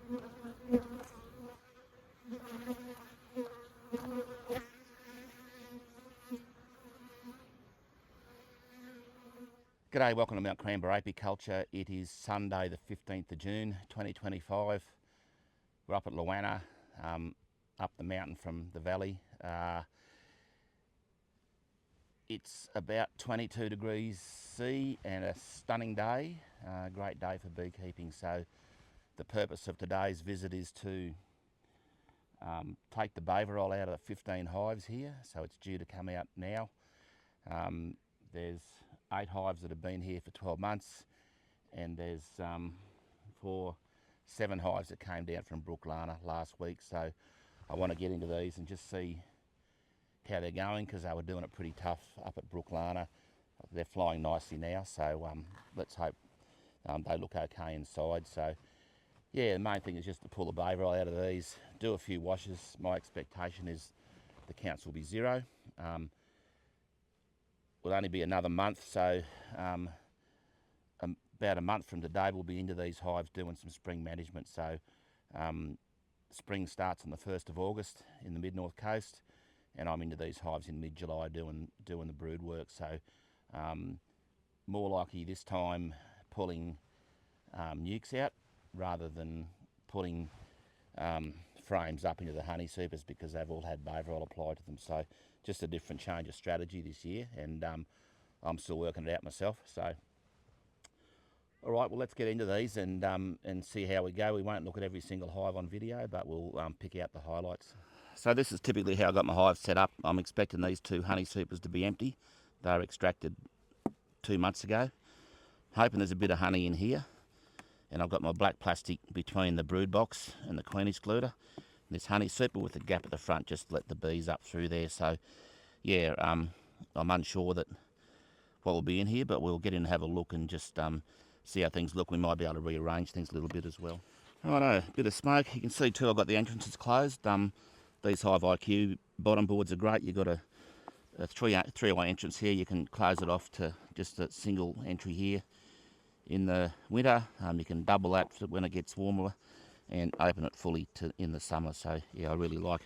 G'day, welcome to Mt.Coramba Apiculture. It is Sunday the 15th of June 2025. We're up at Downunder, up the mountain from the valley. It's about 22 degrees C and a stunning day, great day for beekeeping. So the purpose of today's visit is to take the Bayvarol out of the 15 hives here. So it's due to come out now. There's 8 hives that have been here for 12 months, and there's 7 hives that came down from Mt.Coramba last week. So I want to get into these and just see how they're going, because they were doing it pretty tough up at Mt.Coramba. They're flying nicely now, so let's hope they look okay inside. So yeah, the main thing is just to pull the Bayvarol out of these, do a few washes. My expectation is the counts will be 0. Will only be another month, so about a month from today we'll be into these hives doing some spring management. So spring starts on the 1st of August in the mid-north coast, and I'm into these hives in mid-July doing the brood work. So more likely this time pulling nukes out rather than putting frames up into the honey supers, because they've all had Bayvarol applied to them. So just a different change of strategy this year, and I'm still working it out myself. So all right, well, let's get into these and see how we go. We won't look at every single hive on video, but we'll pick out the highlights. So this is typically how I got my hive set up. I'm expecting these 2 honey supers to be empty. They were extracted 2 months ago. Hoping there's a bit of honey in here. And I've got my black plastic between the brood box and the queen excluder. This honey super with a gap at the front just to let the bees up through there. So yeah, I'm unsure that what will be in here, but we'll get in and have a look and just see how things look. We might be able to rearrange things a little bit as well. Righto, bit of smoke. You can see too I've got the entrances closed. These Hive IQ bottom boards are great. You've got a three-way entrance here. You can close it off to just a single entry here. In the winter, you can double that when it gets warmer and open it fully in the summer. So yeah, I really like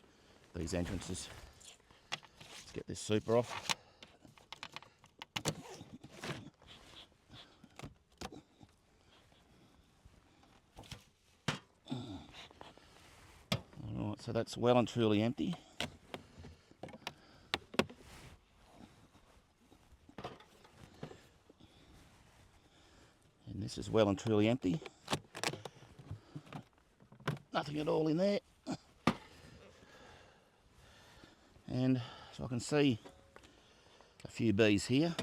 these entrances. Let's get this super off. Alright, so that's well and truly empty. And this is well and truly empty. Nothing at all in there. And so I can see a few bees here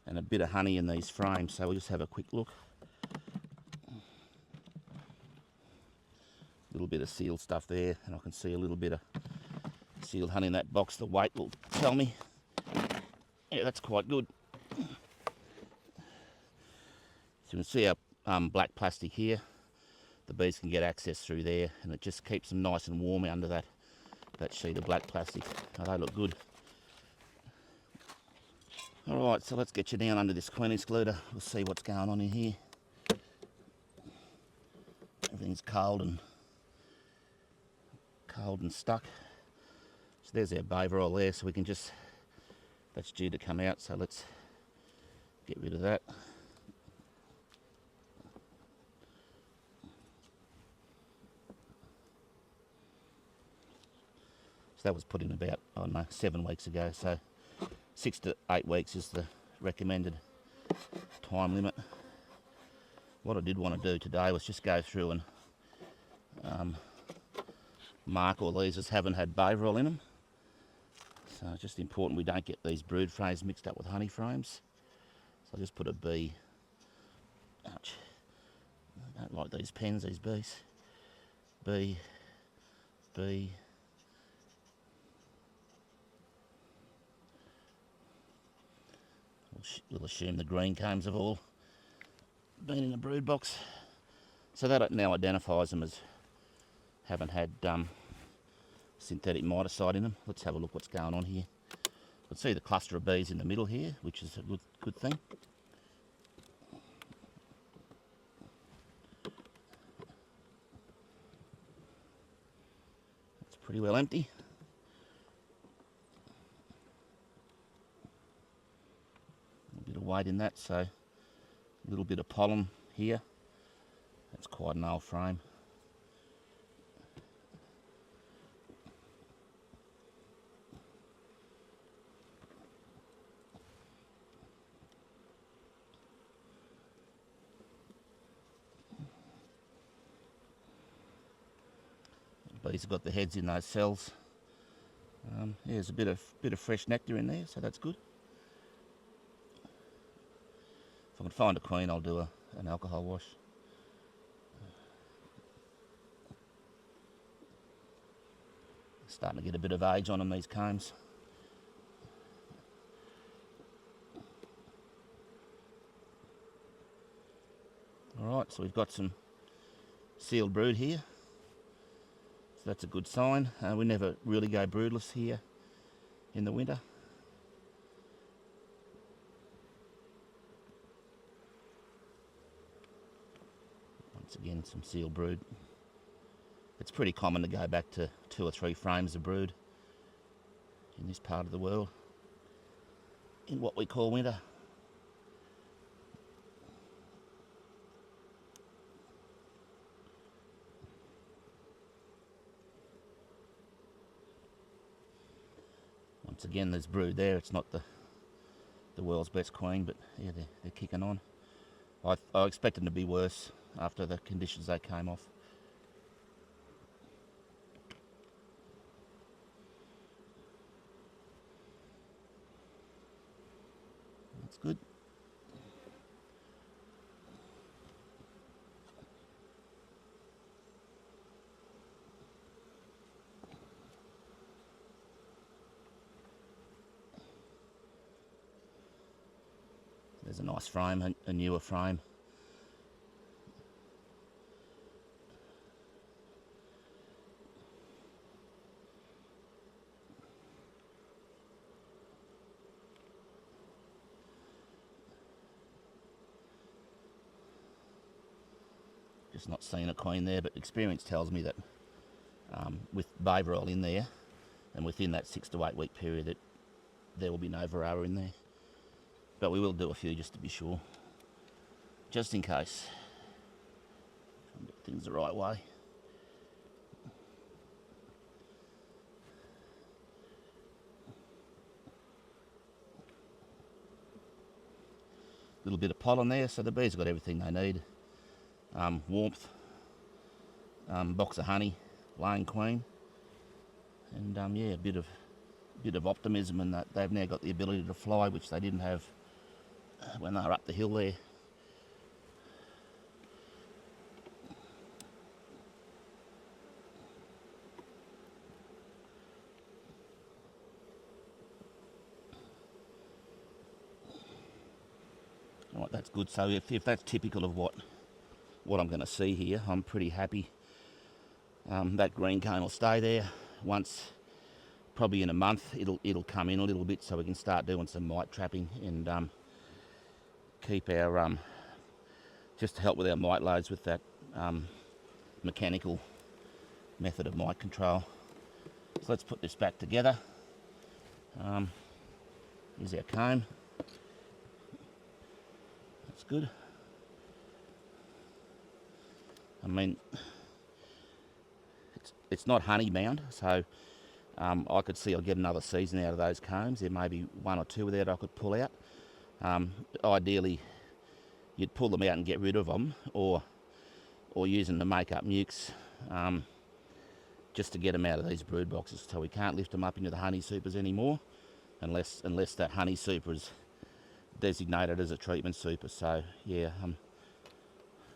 and a bit of honey in these frames. So we'll just have a quick look. A little bit of sealed stuff there, and I can see a little bit of sealed honey in that box. The weight will tell me. Yeah, that's quite good. So you can see our black plastic here. The bees can get access through there, and it just keeps them nice and warm under that sheet of black plastic. Oh, they look good. Alright, so let's get you down under this queen excluder. We'll see what's going on in here. Everything's cold and stuck. So there's our Bayvarol there, so we can just, that's due to come out, so let's get rid of that. So that was put in about, I don't know, 7 weeks ago. So 6 to 8 weeks is the recommended time limit. What I did want to do today was just go through and mark all these as haven't had Bayvarol in them. So it's just important we don't get these brood frames mixed up with honey frames. So I'll just put a B. Ouch. I don't like these pens, these bees. B, B. We'll assume the green combs have all been in the brood box. So that now identifies them as haven't had synthetic miticide in them. Let's have a look what's going on here. You can see the cluster of bees in the middle here, which is a good thing. pretty well empty. A bit of weight in that, so a little bit of pollen here. That's quite an old frame. Bees have got the heads in those cells. Yeah, there's a bit of fresh nectar in there, so that's good. If I can find a queen, I'll do an alcohol wash. Starting to get a bit of age on them, these combs. Alright, so we've got some sealed brood here. So that's a good sign. We never really go broodless here in the winter. Once again, some sealed brood. It's pretty common to go back to 2 or 3 frames of brood in this part of the world, in what we call winter. Once again, there's brood there. It's not the world's best queen, but yeah, they're kicking on. I expect them to be worse after the conditions they came off. That's good. There's a nice frame, a newer frame. Just not seeing a queen there, but experience tells me that with Bayvarol in there, and within that 6 to 8 week period, that there will be no Varroa in there. But we will do a few just to be sure, just in case. Try and get things the right way. A little bit of pollen there, so the bees have got everything they need. Warmth, box of honey, laying queen, and yeah, a bit of optimism, and that they've now got the ability to fly, which they didn't have when they were up the hill there. Right, that's good. So if that's typical of what I'm going to see here, I'm pretty happy. That green cone will stay there. Once, probably in a month, it'll come in a little bit, so we can start doing some mite trapping and keep our just to help with our mite loads with that mechanical method of mite control. So let's put this back together. Here's our comb. That's good. I mean, it's not honey bound, so I could see I'll get another season out of those combs. There may be 1 or 2 there that I could pull out. Ideally, you'd pull them out and get rid of them, or use them to make up nukes, just to get them out of these brood boxes. So we can't lift them up into the honey supers anymore, unless that honey super is designated as a treatment super. So yeah, I'm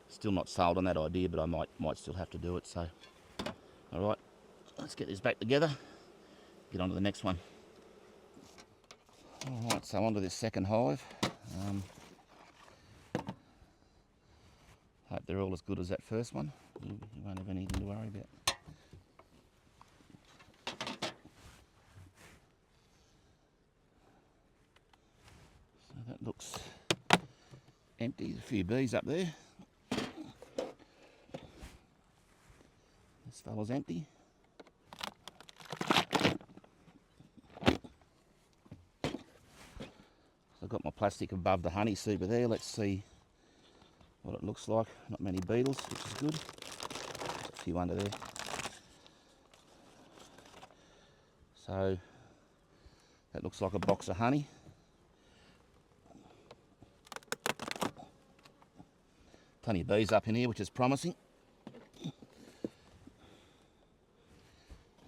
still not sold on that idea, but I might still have to do it. So all right, let's get this back together, get on to the next one. All right, so on to this second hive. Hope they're all as good as that first one. You won't have anything to worry about. So that looks empty. There's a few bees up there. This fella's empty. plastic above the honey super there. Let's see what it looks like. Not many beetles, which is good. There's a few under there. So that looks like a box of honey. Plenty of bees up in here, which is promising.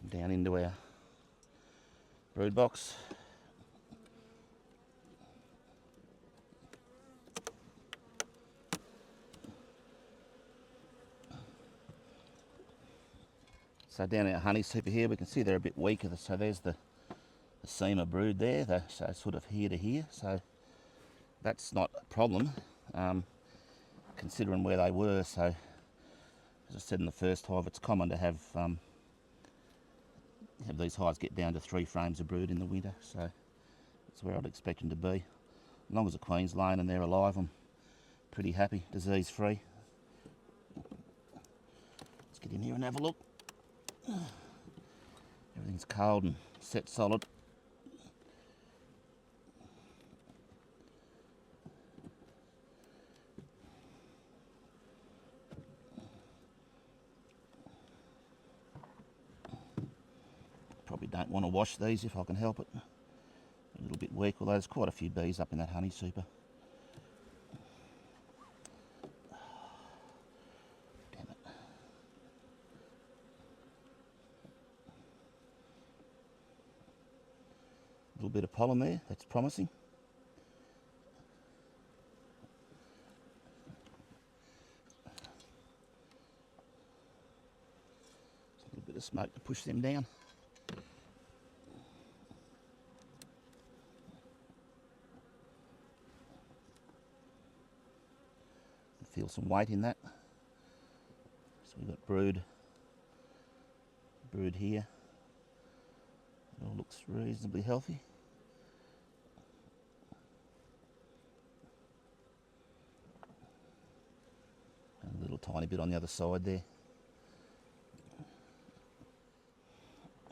Down into our brood box. So down our honey super here, we can see they're a bit weaker. So there's the seam of brood there, so sort of here to here. So that's not a problem, considering where they were. So as I said in the first hive, it's common to have these hives get down to 3 frames of brood in the winter. So that's where I'd expect them to be. As long as the queen's laying and they're alive, I'm pretty happy, disease free. Let's get in here and have a look. Everything's cold and set solid. Probably don't want to wash these if I can help it. A little bit weak, although there's quite a few bees up in that honey super. Damn it. A little bit of pollen there, that's promising. Just a little bit of smoke to push them down. Feel some weight in that. So we've got brood here. It all looks reasonably healthy. And a little tiny bit on the other side there.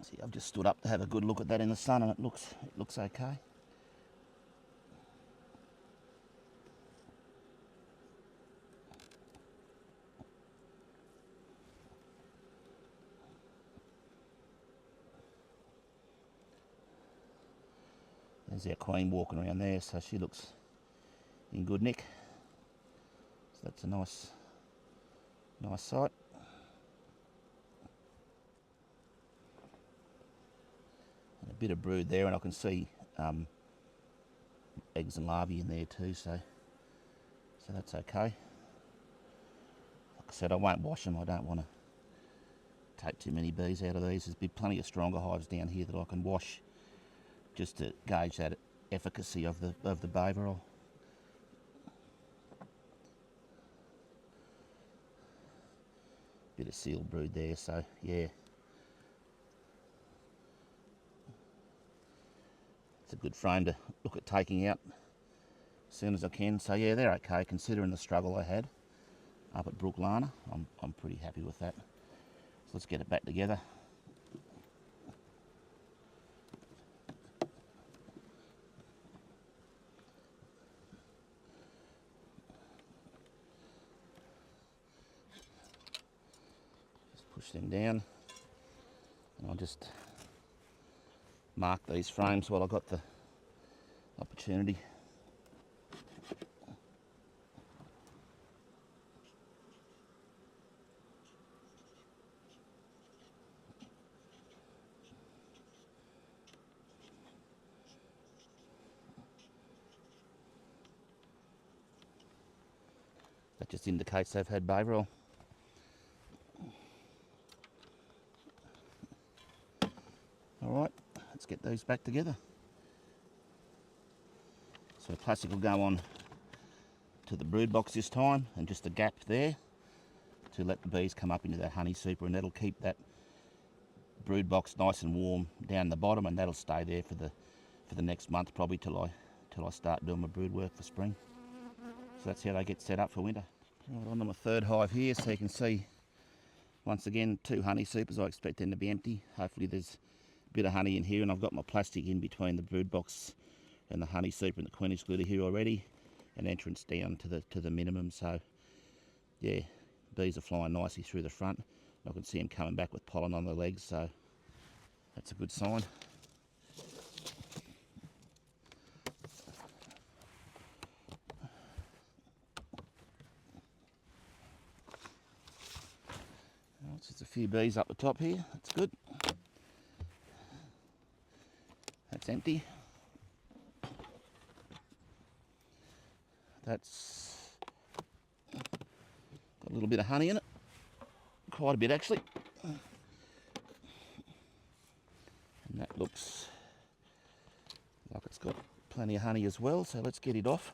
See, I've just stood up to have a good look at that in the sun, and it looks okay. There's our queen walking around there, so she looks in good nick. So that's a nice sight. And a bit of brood there, and I can see eggs and larvae in there too, so that's okay. Like I said, I won't wash them. I don't want to take too many bees out of these. There's been plenty of stronger hives down here that I can wash, just to gauge that efficacy of the Bayvarol. Bit of sealed brood there, so yeah. It's a good frame to look at taking out as soon as I can. So yeah, they're okay considering the struggle I had up at Brooklana. I'm pretty happy with that. So let's get it back together. Push them down, and I'll just mark these frames while I've got the opportunity. That just indicates they've had Bayvarol. Alright, let's get these back together. So plastic will go on to the brood box this time, and just a gap there to let the bees come up into that honey super, and that'll keep that brood box nice and warm down the bottom, and that'll stay there for the next month probably till I start doing my brood work for spring. So that's how they get set up for winter. Right, on to my third hive here, so you can see once again 2 honey supers. I expect them to be empty. Hopefully there's bit of honey in here, and I've got my plastic in between the brood box and the honey super and the queen excluder here already, and entrance down to the minimum. So yeah, bees are flying nicely through the front. I can see them coming back with pollen on their legs, so that's a good sign. There's a few bees up the top here, that's good. That's empty. That's got a little bit of honey in it, quite a bit actually. And that looks like it's got plenty of honey as well, so let's get it off.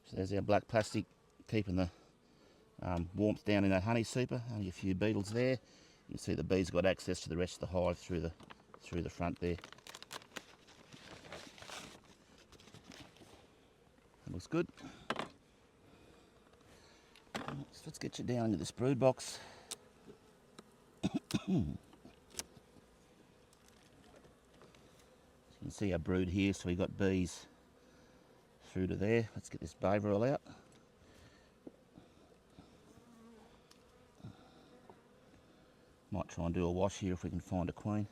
So there's our black plastic keeping the warmth down in that honey super. Only a few beetles there. You can see the bees got access to the rest of the hive through the front there. That looks good. So let's get you down into this brood box. You can see our brood here, so we got bees through to there. Let's get this Bayvarol out. Might try and do a wash here if we can find a queen.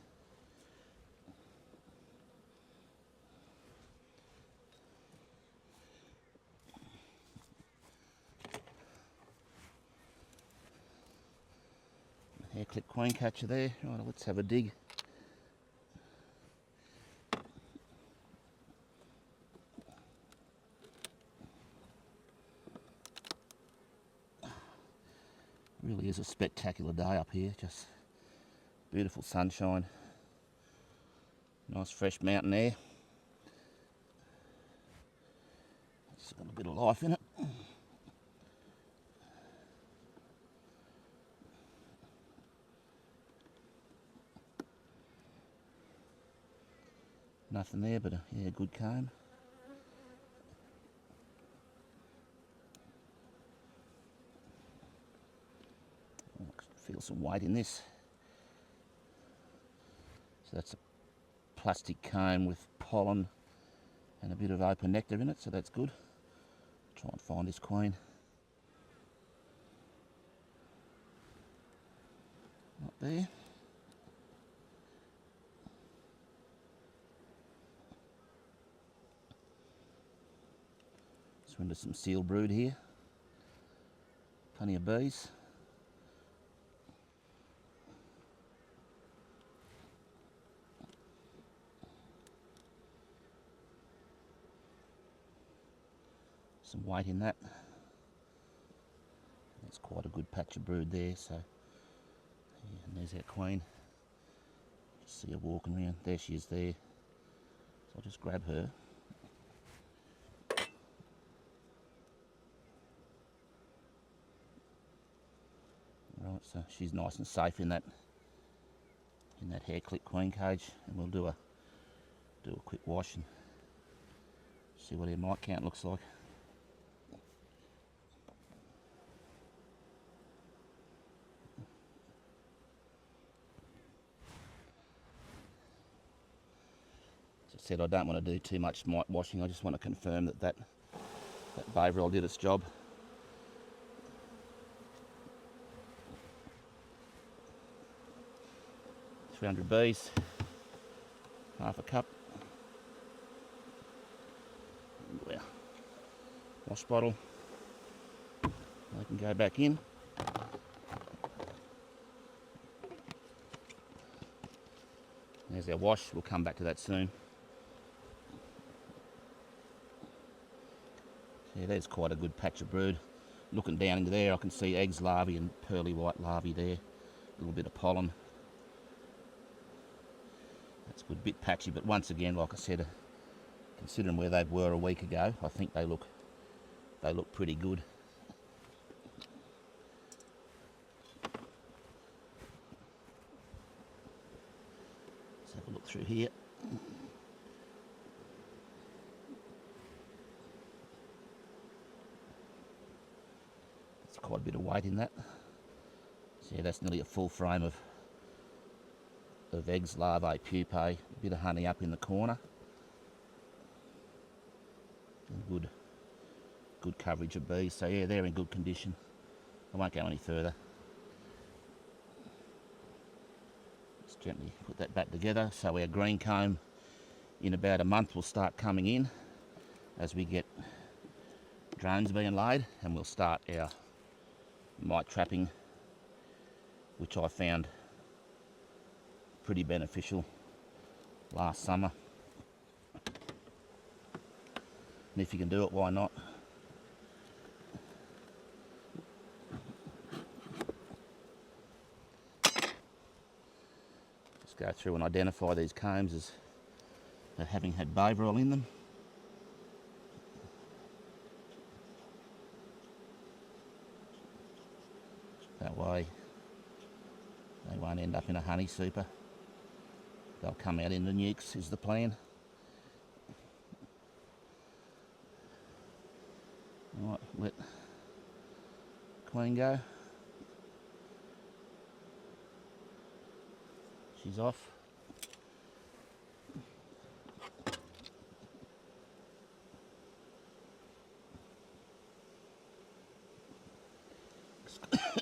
Hair clip queen catcher there. Right, let's have a dig. Really is a spectacular day up here, just beautiful sunshine, nice fresh mountain air. It's got a bit of life in it. Nothing there but a good comb. Feel some weight in this. So that's a plastic comb with pollen and a bit of open nectar in it, so that's good. Try and find this queen. Not there. So into some seal brood here. Plenty of bees. Some weight in that. That's quite a good patch of brood there, so yeah, and there's our queen. Just see her walking around. There she is there. So I'll just grab her. Right, so she's nice and safe in that hair clip queen cage, and we'll do a quick wash and see what her mite count looks like. As I said, I don't want to do too much mite washing. I just want to confirm that Bayvarol did its job. $300 bees, half a cup. Wash bottle. They can go back in. There's our wash. We'll come back to that soon. Yeah, there's quite a good patch of brood. Looking down into there, I can see eggs, larvae, and pearly white larvae there. A little bit of pollen. That's a good bit patchy, but once again, like I said, considering where they were a week ago, I think they look pretty good. Let's have a look through here. There's quite a bit of weight in that. So yeah, that's nearly a full frame of eggs, larvae, pupae, a bit of honey up in the corner. And good coverage of bees. So yeah, they're in good condition. I won't go any further. Just gently put that back together. So our green comb in about a month will start coming in as we get drones being laid, and we'll start our mite trapping, which I found pretty beneficial last summer. And if you can do it, why not? Just go through and identify these combs as having had Bayvarol in them. That way they won't end up in a honey super. They'll come out in the nukes is the plan. Right, let Queen go. She's off.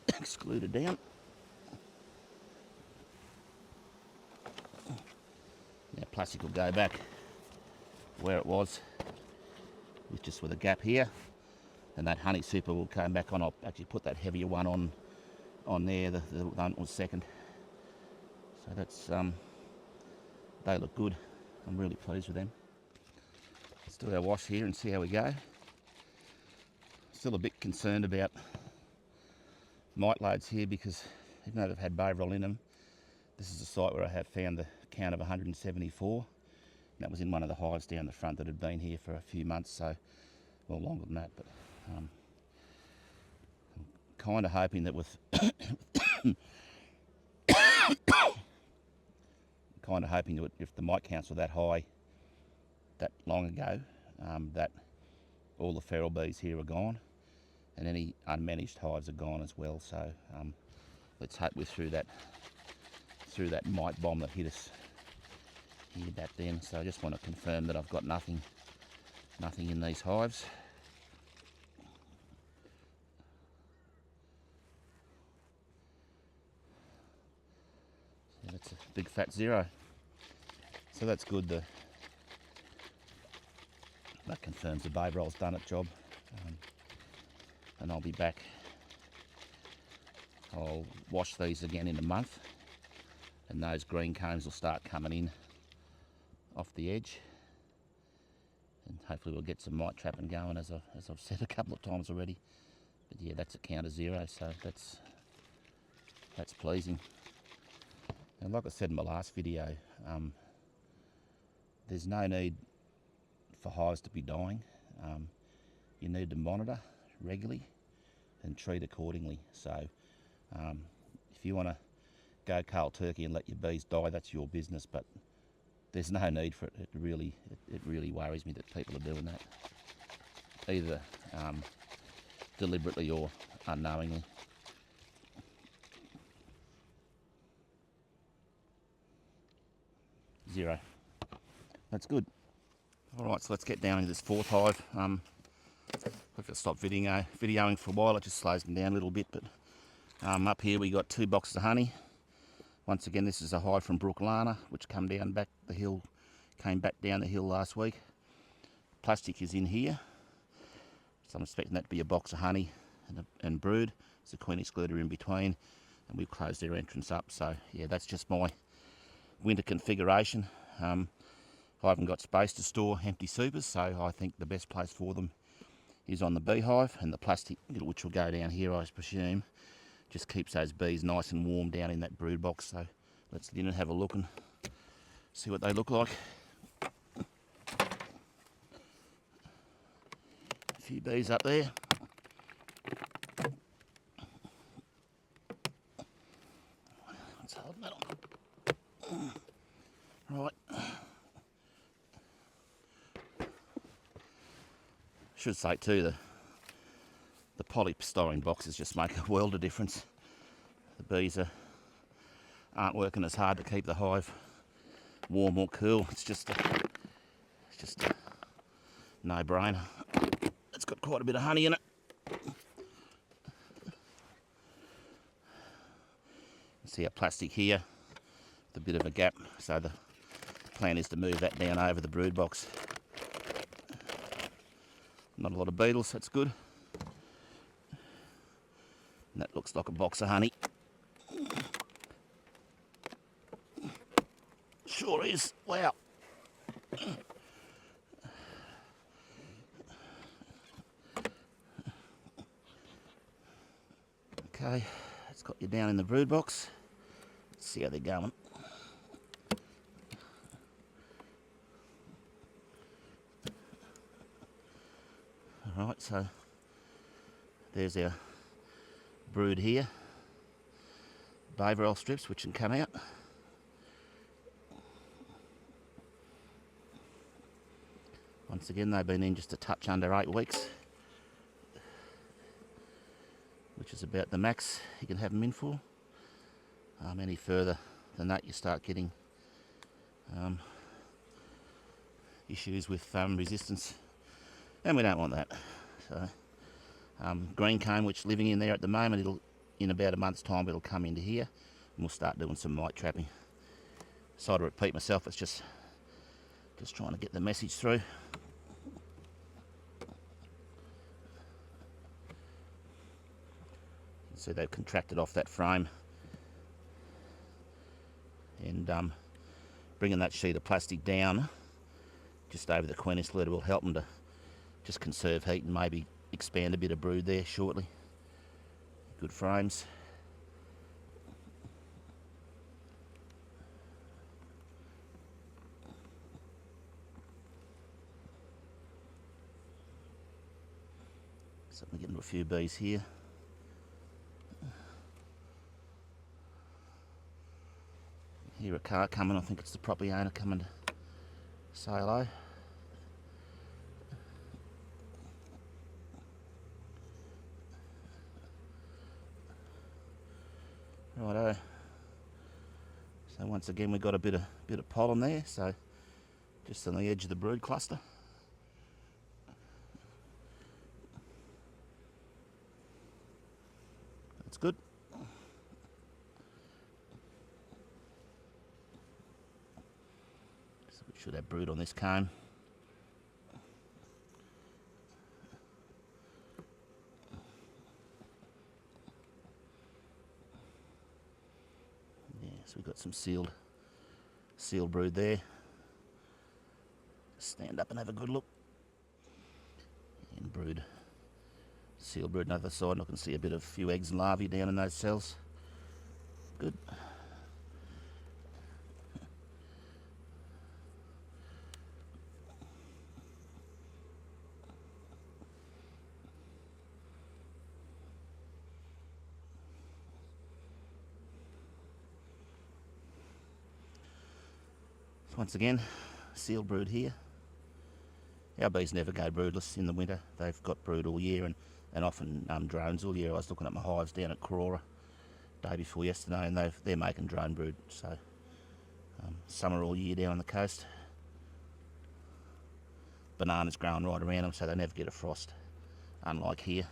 Excluder down. Now plastic will go back where it was, just with a gap here, and that honey super will come back on. I'll actually put that heavier one on there. The one was second. So that's they look good. I'm really pleased with them. Let's do our wash here and see how we go. Still a bit concerned about mite loads here because even though they've had Bayvarol in them, this is a site where I have found the count of 174. And that was in one of the hives down the front that had been here for a few months, so well longer than that. But I'm kind of hoping that with kind of hoping that if the mite counts were that high that long ago, that all the feral bees here are gone, and any unmanaged hives are gone as well. So let's hope we're through that mite bomb that hit us here back then. So I just want to confirm that I've got nothing in these hives. So that's a big fat 0. So that's good. That confirms the Bayvarol's done its job. And I'll be back. I'll wash these again in a month, and those green combs will start coming in off the edge, and hopefully we'll get some mite trapping going, as I've said a couple of times already. But yeah, that's a count of 0, so that's pleasing. And like I said in my last video, there's no need for hives to be dying. You need to monitor regularly and treat accordingly. So if you want to go cold turkey and let your bees die, that's your business, but there's no need for it. It really worries me that people are doing that, either deliberately or unknowingly. Zero. That's good. Alright, so let's get down into this fourth hive. I've just stopped videoing for a while. It just slows me down a little bit. But up here we got 2 boxes of honey. Once again, this is a hive from Mt.Coramba, which came back down the hill last week. Plastic is in here, so I'm expecting that to be a box of honey and brood. There's a queen excluder in between, and we've closed their entrance up. So yeah, that's just my winter configuration. I haven't got space to store empty supers, so I think the best place for them is on the beehive, and the plastic, which will go down here I presume, just keeps those bees nice and warm down in that brood box. So let's get in and have a look and see what they look like. A few bees up there. Let's hold that on. Right. Should say too, the polystyrene boxes just make a world of difference. bees aren't working as hard to keep the hive warm or cool. It's just a no-brainer. It's got quite a bit of honey in it. See our plastic here with a bit of a gap, so the plan is to move that down over the brood box. Not a lot of beetles, that's good. And that looks like a box of honey. Sure is. Wow. Okay, it's got you down in the brood box. Let's see how they're going. Alright, so there's our brood here. Bayvarol strips which can come out. Once again, they've been in just a touch under 8 weeks, which is about the max you can have them in for. Any further than that, you start getting issues with resistance, and we don't want that. So, green comb, which is living in there at the moment, in about a month's time it'll come into here, and we'll start doing some mite trapping. Sorry to repeat myself, it's just trying to get the message through. So they've contracted off that frame, and bringing that sheet of plastic down just over the queen excluder will help them to just conserve heat and maybe expand a bit of brood there shortly. Good frames. So I'm getting a few bees here. Hear a car coming, I think it's the property owner coming to say hello. Righto. So once again we've got a bit of pollen there, so just on the edge of the brood cluster. That's good. So we should have brood on this comb. So we've got some sealed brood there. Stand up and have a good look. And brood, sealed brood on the other side, and I can see a few eggs and larvae down in those cells. Good. Once again, sealed brood here. Our bees never go broodless in the winter. They've got brood all year, and often drones all year. I was looking at my hives down at Mt.Coramba day before yesterday, and they're making drone brood. So summer all year down on the coast. Bananas growing right around them, so they never get a frost, unlike here.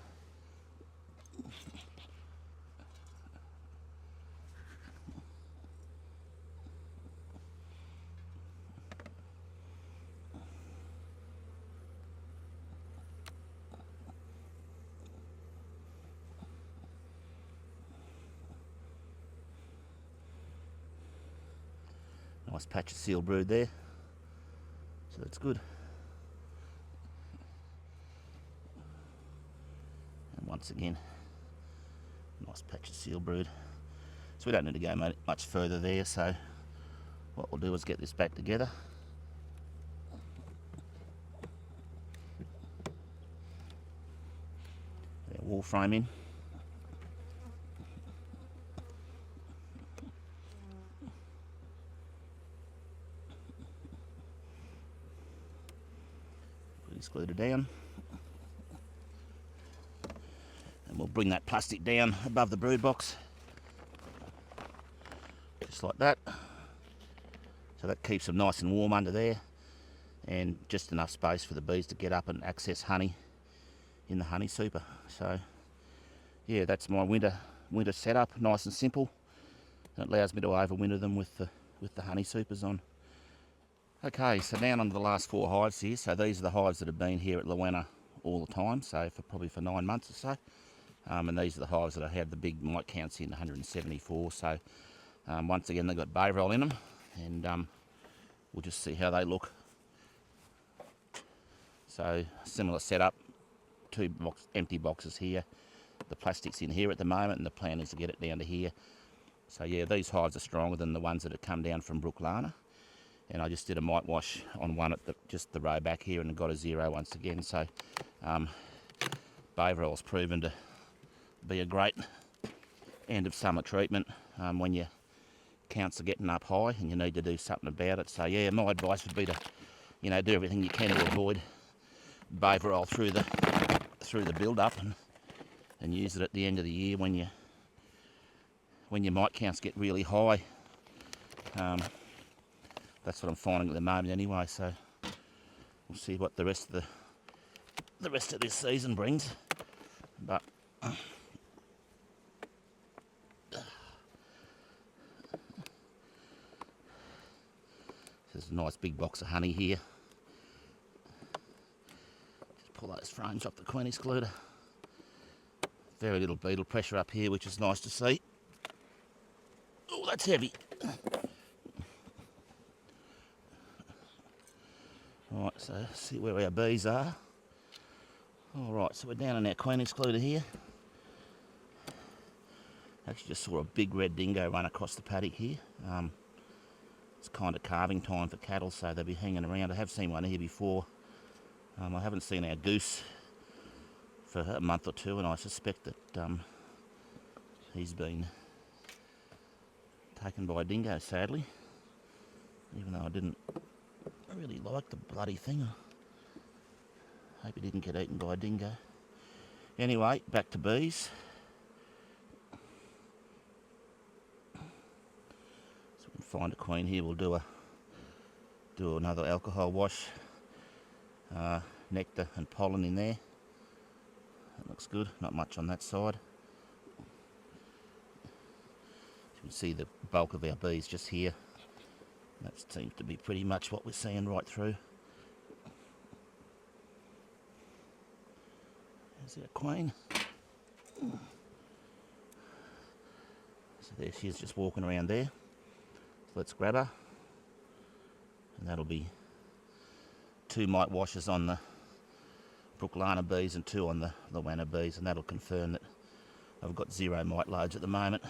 Nice patch of sealed brood there, so that's good. And once again, nice patch of sealed brood. So we don't need to go much further there, so what we'll do is get this back together. Our wall frame in. Excluder down, and we'll bring that plastic down above the brood box. just like that. So that keeps them nice and warm under there, and just enough space for the bees to get up and access honey in the honey super. So yeah, that's my winter setup, nice and simple. And it allows me to overwinter them with the honey supers on. Okay, so down onto the last 4 hives here. So these are the hives that have been here at Downunder all the time, so probably for 9 months or so. And these are the hives that I have the big mite counts in, 174. So once again, they've got Bayvarol in them, and we'll just see how they look. So similar setup, 2 empty boxes here. The plastic's in here at the moment, and the plan is to get it down to here. So yeah, these hives are stronger than the ones that have come down from Mt.Coramba. And I just did a mite wash on one at just the row back here, and got a 0 once again. So Bayvarol's proven to be a great end of summer treatment when your counts are getting up high and you need to do something about it. So yeah, my advice would be to, do everything you can to avoid Bayvarol through the build up, and use it at the end of the year when your mite counts get really high. That's what I'm finding at the moment anyway. So we'll see what the rest of this season brings. But there's a nice big box of honey here. Just pull those frames off the queen excluder. Very little beetle pressure up here, which is nice to see. Oh, that's heavy. Right, so see where our bees are. Alright, so we're down in our queen excluder here. Actually just saw a big red dingo run across the paddock here. It's kind of calving time for cattle, so they'll be hanging around. I have seen one here before. I haven't seen our goose for a month or 2, and I suspect that he's been taken by a dingo, sadly. Even though I didn't really like the bloody thing. I hope he didn't get eaten by a dingo. Anyway, back to bees. So we can find a queen here. We'll do another alcohol wash. Nectar and pollen in there. That looks good. Not much on that side. You can see the bulk of our bees just here. That seems to be pretty much what we're seeing right through. There's our queen. So there she is, just walking around there. So let's grab her. And that'll be 2 mite washes on the Mt.Coramba bees and 2 on the Downunder bees, and that'll confirm that I've got 0 mite loads at the moment.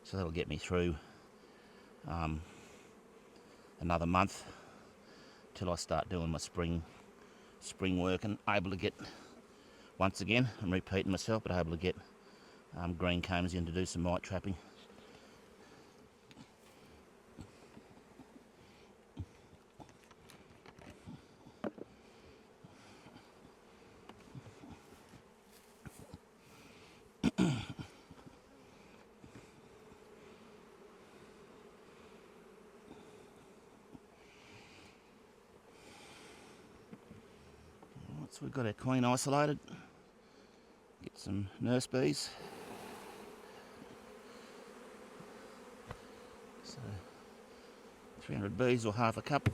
So that'll get me through another month till I start doing my spring work, and able to get, once again, I'm repeating myself, but able to get green combs in to do some mite trapping. So we've got our queen isolated. Get some nurse bees. So 300 bees or half a cup.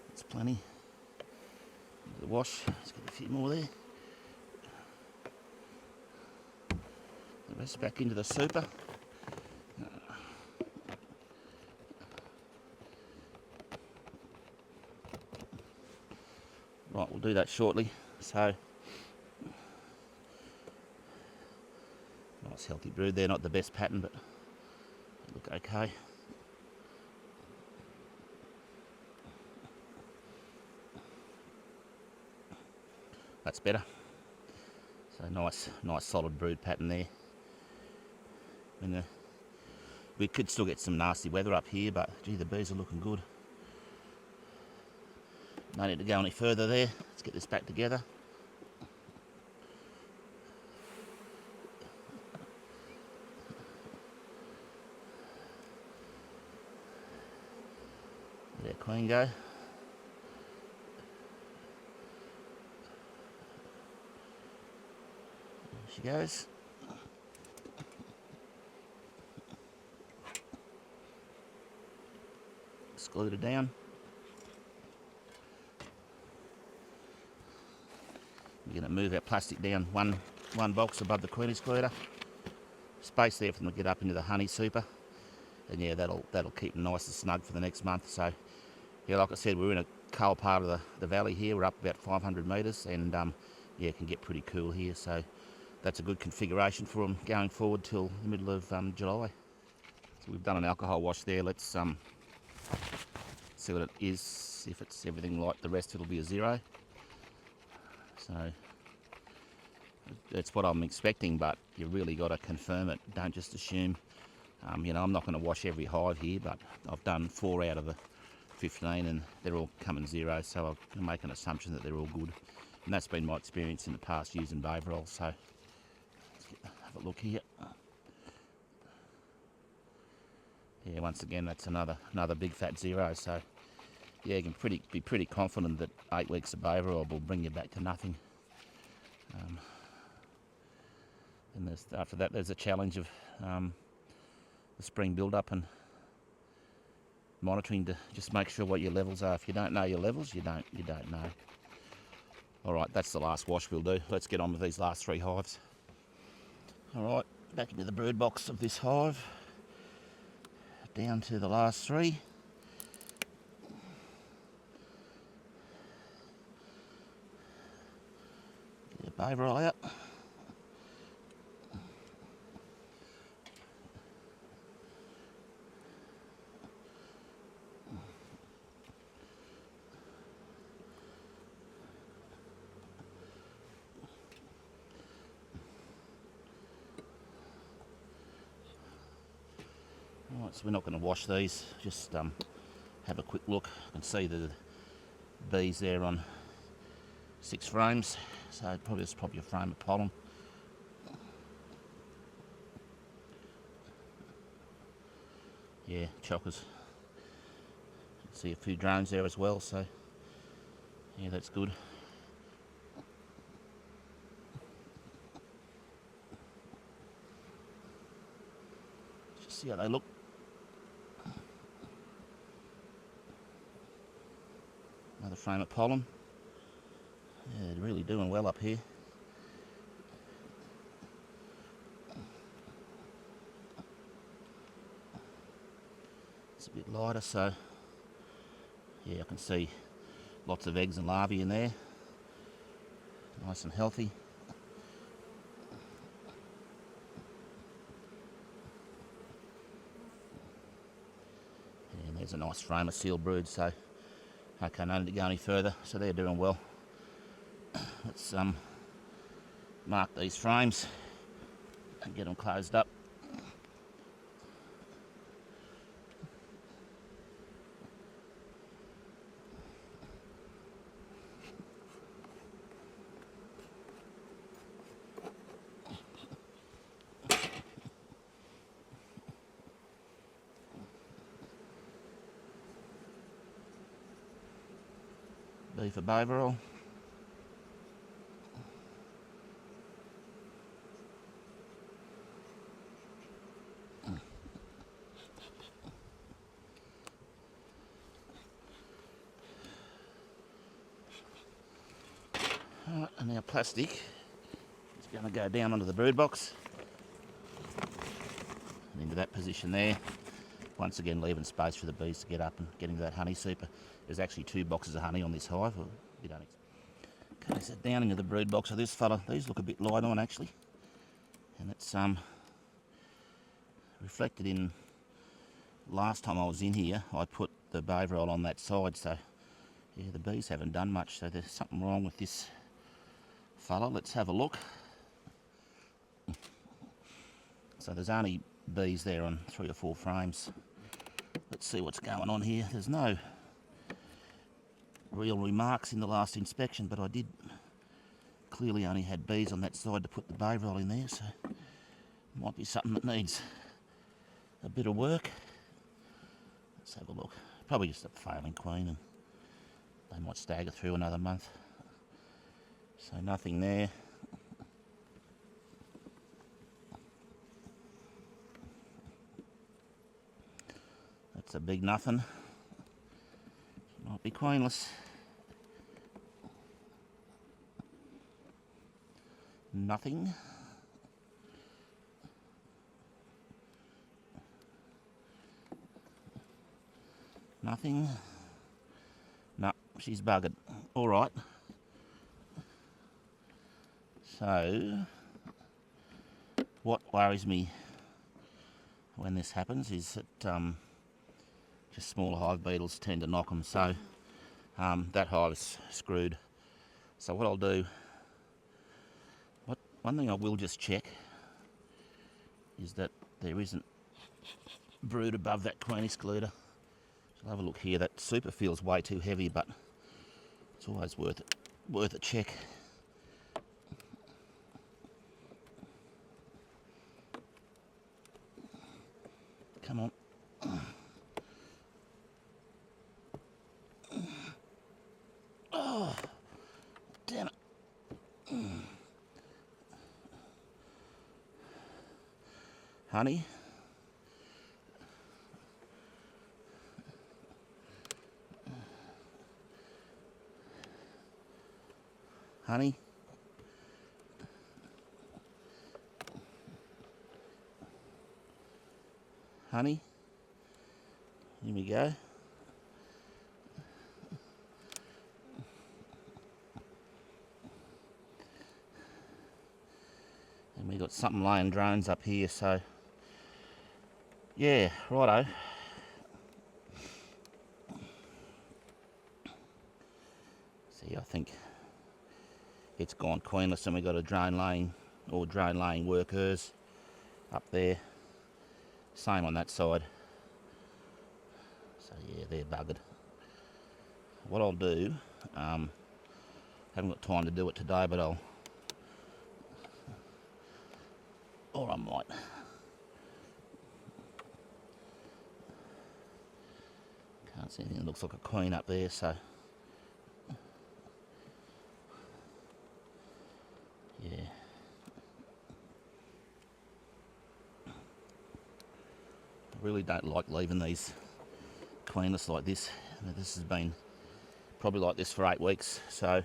That's plenty. The wash, let's get a few more there. The rest back into the super. Right, we'll do that shortly. So, nice healthy brood there, not the best pattern, but they look okay. That's better. So nice solid brood pattern there. And we could still get some nasty weather up here, but gee, the bees are looking good. No need to go any further there. Let's get this back together. Let our queen go. There she goes. Excluder down. We're going to move our plastic down one box above the queen excluder. Space there for them to get up into the honey super. And yeah, that'll keep them nice and snug for the next month. So yeah, like I said, we're in a cold part of the valley here. We're up about 500 metres, and yeah, it can get pretty cool here. So that's a good configuration for them going forward till the middle of July. So we've done an alcohol wash there. Let's see what it is. If it's everything like the rest, it'll be a 0. So that's what I'm expecting, but you really got to confirm it. Don't just assume. You know, I'm not going to wash every hive here, but I've done 4 out of the 15 and they're all coming 0, so I can make an assumption that they're all good. And that's been my experience in the past using Bayvarol. So let's have a look here. Yeah, once again, that's another big fat 0. So yeah, you can be pretty confident that 8 weeks of Bayvarol will bring you back to nothing. And after that, there's a challenge of the spring build-up and monitoring to just make sure what your levels are. If you don't know your levels, you don't know. All right, that's the last wash we'll do. Let's get on with these last 3 hives. All right, back into the brood box of this hive. Down to the last 3. Get a Bayvarol out. Alright, so we're not going to wash these, just have a quick look. You can see the bees there on 6 frames, so it's probably a frame of pollen. Yeah, chockers. See a few drones there as well, so yeah, that's good. Just see how they look. Another frame of pollen. Yeah, they're really doing well up here. It's a bit lighter, so yeah, I can see lots of eggs and larvae in there. Nice and healthy. And there's a nice frame of seal brood, so okay, no need to go any further. So they're doing well. Let's mark these frames and get them closed up. B for Bayvarol. Alright, and now plastic is going to go down onto the brood box and into that position there. Once again, leaving space for the bees to get up and get into that honey super. There's actually 2 boxes of honey on this hive. Okay, so down into the brood box of this fella. These look a bit light on actually, and it's reflected in. Last time I was in here, I put the Bayvarol on that side, so yeah, the bees haven't done much. So there's something wrong with this fella. Let's have a look. So there's only bees there on 3 or 4 frames. Let's see what's going on here. There's no real remarks in the last inspection, but I did clearly only had bees on that side to put the Bayvarol in there, so it might be something that needs a bit of work. Let's have a look. Probably just a failing queen, and they might stagger through another month. So nothing there. That's a big nothing. Might be queenless. Nothing. Nothing. No, she's buggered. All right. So, what worries me when this happens is that just smaller hive beetles tend to knock them. So, that hive's screwed. So what I'll do, one thing I will just check is that there isn't brood above that queen excluder. So I'll have a look here. That super feels way too heavy, but it's always worth a check. Come on. Oh, damn it. Honey. Honey. Honey. Here we go. And we got something laying drones up here, so yeah, righto. See, I think it's gone queenless, and we got a drone laying workers up there. Same on that side. So yeah, they're buggered. What I'll do, haven't got time to do it today, but or I might. Can't see anything that looks like a queen up there, so yeah. I really don't like leaving these queenless like this. This has been probably like this for 8 weeks, so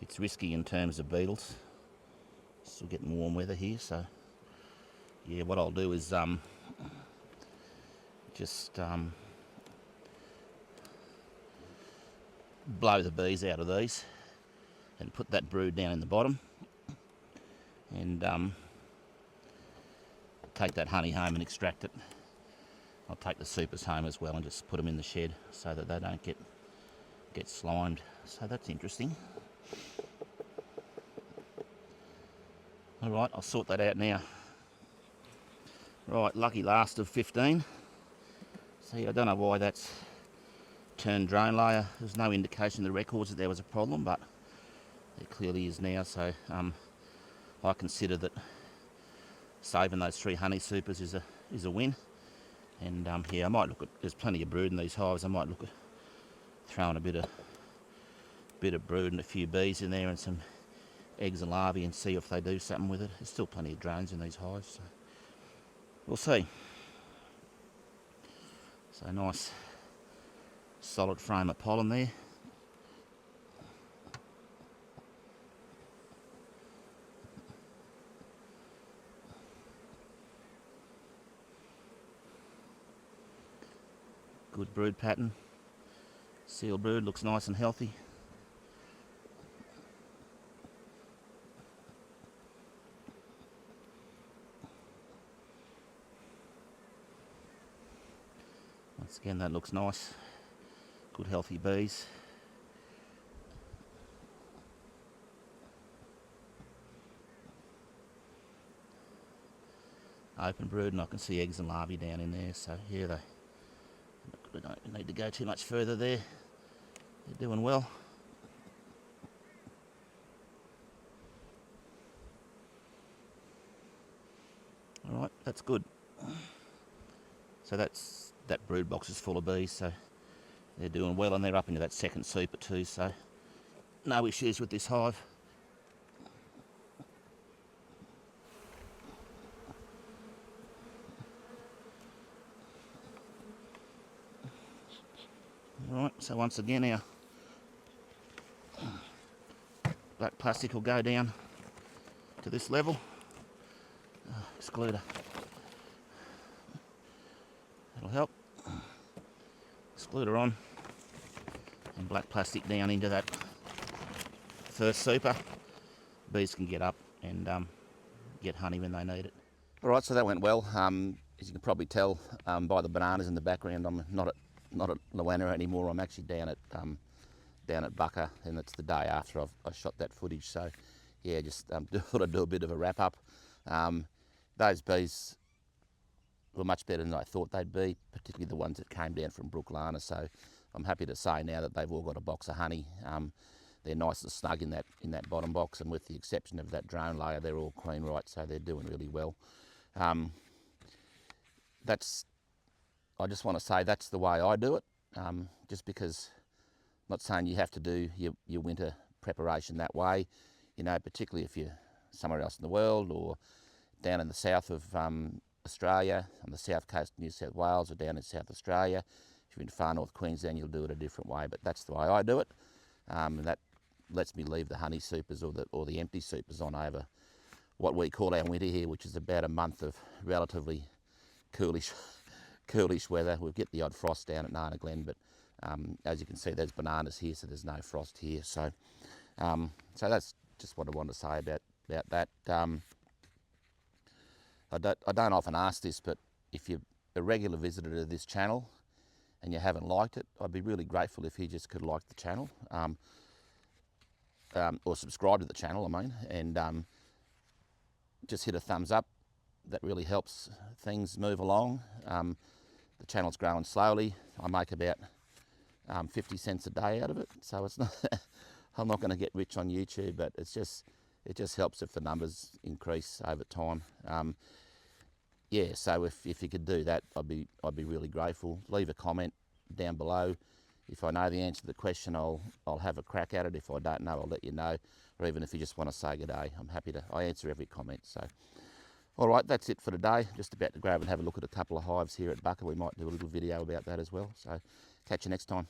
it's risky in terms of beetles. Still getting warm weather here, so yeah, what I'll do is just blow the bees out of these and put that brood down in the bottom, and take that honey home and extract it. I'll take the supers home as well and just put them in the shed so that they don't get slimed. So that's interesting. Alright, I'll sort that out now. Right, lucky last of 15. See, I don't know why that's turned drone layer. There's no indication in the records that there was a problem, but there clearly is now. So I consider that saving those 3 honey supers is a win. And yeah, I might look at, there's plenty of brood in these hives. I might look at throwing a bit of brood and a few bees in there and some eggs and larvae and see if they do something with it. There's still plenty of drones in these hives, so we'll see. So nice solid frame of pollen there. Good brood pattern. Seal brood looks nice and healthy. Once again, that looks nice. Good healthy bees. Open brood, and I can see eggs and larvae down in there, so yeah, we don't need to go too much further there. They're doing well. Alright, that's good. So that brood box is full of bees, so they're doing well, and they're up into that second super too, so no issues with this hive. Right, so once again our black plastic will go down to this level. Excluder. That'll help. Excluder on, and black plastic down into that first super. Bees can get up and get honey when they need it. Alright, so that went well. As you can probably tell by the bananas in the background, I'm not at Downunder anymore. I'm actually down at Bucker, and it's the day after I shot that footage. So yeah, just thought I'd do a bit of a wrap up. Those bees were much better than I thought they'd be, particularly the ones that came down from Brooklanna. So I'm happy to say now that they've all got a box of honey. They're nice and snug in that bottom box, and with the exception of that drone layer, they're all queen right, so they're doing really well. I just want to say that's the way I do it, just because I'm not saying you have to do your winter preparation that way, you know, particularly if you're somewhere else in the world or down in the south of Australia, on the south coast of New South Wales, or down in South Australia. If you're in far north Queensland, you'll do it a different way, but that's the way I do it, and that lets me leave the honey supers or the empty supers on over what we call our winter here, which is about a month of relatively coolish weather. We'll get the odd frost down at Nana Glen, but as you can see, there's bananas here, so there's no frost here. So so that's just what I wanted to say about that. I don't often ask this, but if you're a regular visitor to this channel and you haven't liked it, I'd be really grateful if you just could like the channel, or subscribe to the channel, I mean, and just hit a thumbs up. That really helps things move along. The channel's growing slowly. I make about 50 cents a day out of it, so it's not I'm not going to get rich on YouTube, but it just helps if the numbers increase over time. Yeah, so if you could do that, I'd be really grateful. Leave a comment down below. If I know the answer to the question, I'll have a crack at it. If I don't know, I'll let you know. Or even if you just want to say good day, I'm happy to. I answer every comment. So, all right, that's it for today. Just about to grab and have a look at a couple of hives here at Bucker. We might do a little video about that as well. So, catch you next time.